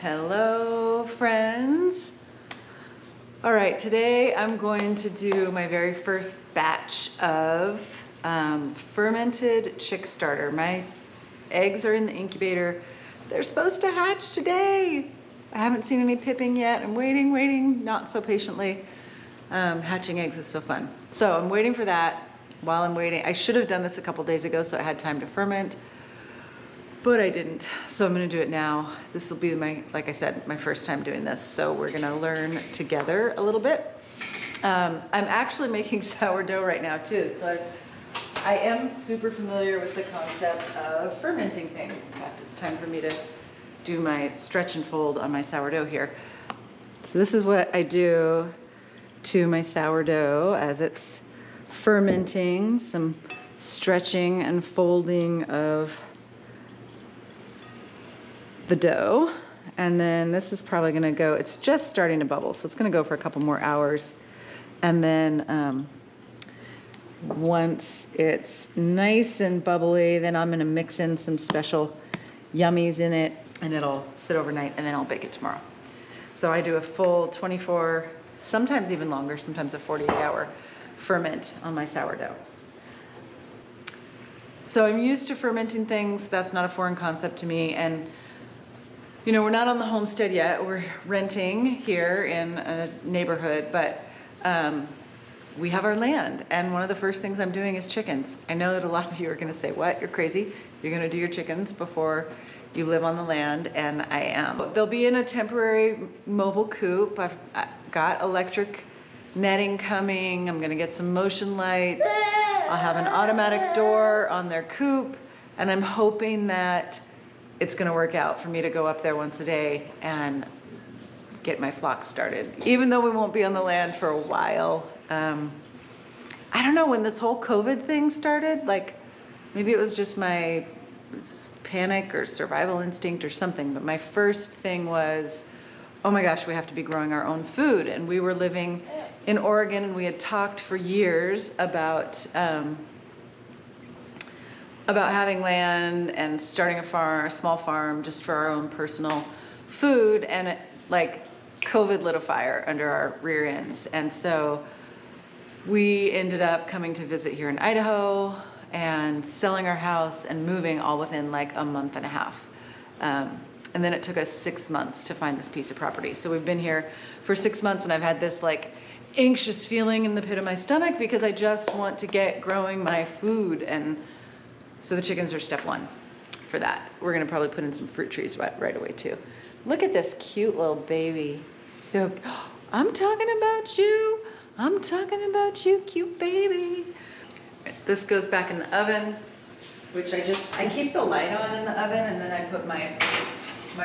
Hello, friends. All right, today I'm going to do my very first batch of fermented chick starter. My eggs are in the incubator. They're supposed to hatch today. I haven't seen any pipping yet. I'm waiting, not so patiently. Hatching eggs is so fun. So I'm waiting for that. While I'm waiting, I should have done this a couple days ago so I had time to ferment, but I didn't. So I'm gonna do it now. This will be like I said, my first time doing this. So we're gonna learn together a little bit. I'm actually making sourdough right now too. So I am super familiar with the concept of fermenting things. In fact, it's time for me to do my stretch and fold on my sourdough here. So this is what I do to my sourdough as it's fermenting, some stretching and folding of the dough. And then this is probably gonna go, it's just starting to bubble, so it's gonna go for a couple more hours. And then once it's nice and bubbly, then I'm gonna mix in some special yummies in it, and it'll sit overnight, and then I'll bake it tomorrow. So I do a full 24, sometimes even longer, sometimes a 48-hour ferment on my sourdough. So I'm used to fermenting things. That's not a foreign concept to me. And you know, we're not on the homestead yet. We're renting here in a neighborhood, but we have our land. And one of the first things I'm doing is chickens. I know that a lot of you are gonna say, what, you're crazy. You're gonna do your chickens before you live on the land, and I am. They'll be in a temporary mobile coop. I've got electric netting coming. I'm gonna get some motion lights. I'll have an automatic door on their coop, and I'm hoping that it's gonna work out for me to go up there once a day and get my flock started. Even though we won't be on the land for a while. I don't know when this whole COVID thing started, like maybe it was just my panic or survival instinct or something, but my first thing was, oh my gosh, we have to be growing our own food. And we were living in Oregon, and we had talked for years about having land and starting a farm, a small farm, just for our own personal food. And it, like, COVID lit a fire under our rear ends. And so we ended up coming to visit here in Idaho and selling our house and moving all within like a month and a half. And then it took us 6 months to find this piece of property. So we've been here for 6 months, and I've had this like anxious feeling in the pit of my stomach because I just want to get growing my food. And so the chickens are step one for that. We're gonna probably put in some fruit trees right away too. Look at this cute little baby. So, I'm talking about you. I'm talking about you, cute baby. This goes back in the oven, which I keep the light on in the oven, and then I put my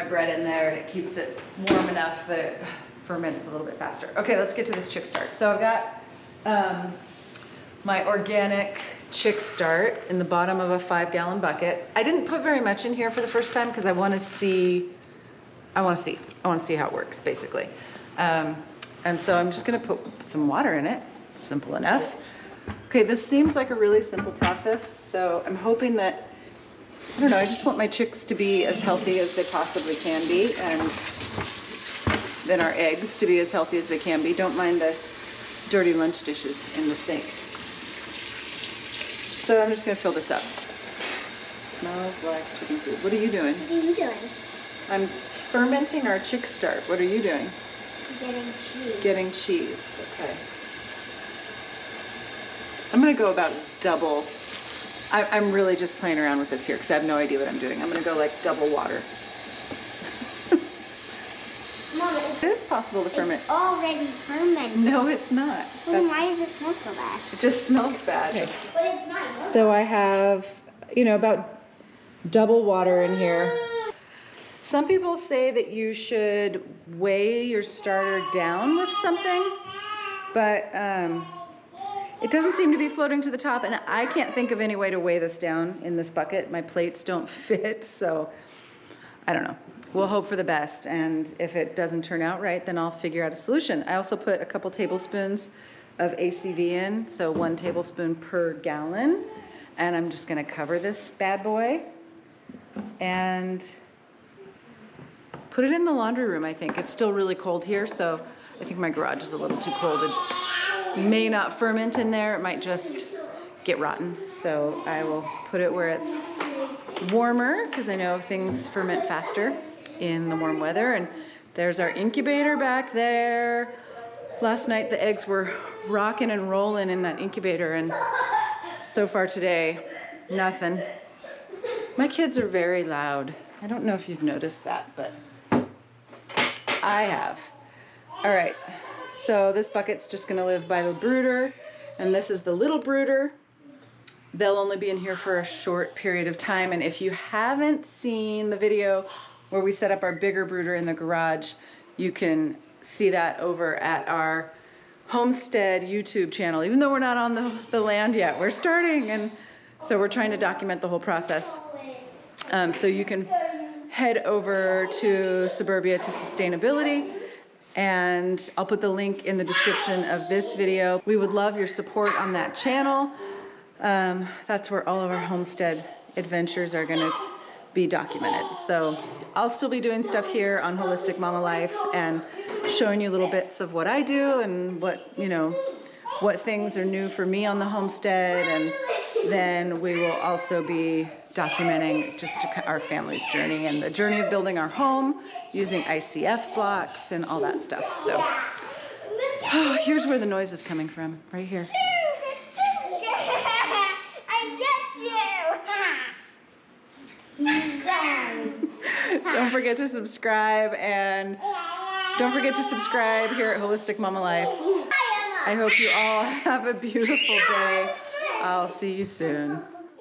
bread in there, and it keeps it warm enough that it ferments a little bit faster. Okay, let's get to this chick start. So I've got my organic chick start in the bottom of a 5-gallon bucket. I didn't put very much in here for the first time because I want to see how it works, basically. And so I'm just gonna put some water in it. Simple enough. Okay, this seems like a really simple process, so I'm hoping that, I don't know, I just want my chicks to be as healthy as they possibly can be, and then our eggs to be as healthy as they can be. Don't mind the dirty lunch dishes in the sink. So I'm just gonna fill this up. Smells like chicken food. What are you doing? What are you doing? I'm fermenting our chick start. What are you doing? Getting cheese. Getting cheese, okay. I'm gonna go about double. I'm really just playing around with this here because I have no idea what I'm doing. I'm gonna go like double water. Mom, It is possible to ferment. it's already fermented. No, it's not. Then why does it smell so bad? It just smells bad. But it's not. So I have, you know, about double water in here. Some people say that you should weigh your starter down with something, but it doesn't seem to be floating to the top, and I can't think of any way to weigh this down in this bucket. My plates don't fit, so I don't know. We'll hope for the best, and if it doesn't turn out right, then I'll figure out a solution. I also put a couple tablespoons of ACV in, so 1 tablespoon per gallon, and I'm just gonna cover this bad boy and put it in the laundry room, I think. It's still really cold here, so I think my garage is a little too cold. It may not ferment in there. It might just get rotten. So I will put it where it's warmer, because I know things ferment faster in the warm weather. And there's our incubator back there. Last night the eggs were rocking and rolling in that incubator, and so far today, nothing. My kids are very loud. I don't know if you've noticed that, but I have. All right, so this bucket's just gonna live by the brooder, and this is the little brooder. They'll only be in here for a short period of time, and if you haven't seen the video where we set up our bigger brooder in the garage, you can see that over at our homestead YouTube channel. Even though we're not on the land yet, we're starting, and so we're trying to document the whole process. So you can head over to Suburbia to Sustainability, and I'll put the link in the description of this video. We would love your support on that channel. That's where all of our homestead adventures are gonna be documented. So I'll still be doing stuff here on Holistic Mama Life and showing you little bits of what I do and what, you know, what things are new for me on the homestead. And then we will also be documenting just our family's journey and the journey of building our home using ICF blocks and all that stuff. So here's where the noise is coming from, right here. Don't forget to subscribe, and don't forget to subscribe here at Holistic Mama Life. I hope you all have a beautiful day. I'll see you soon.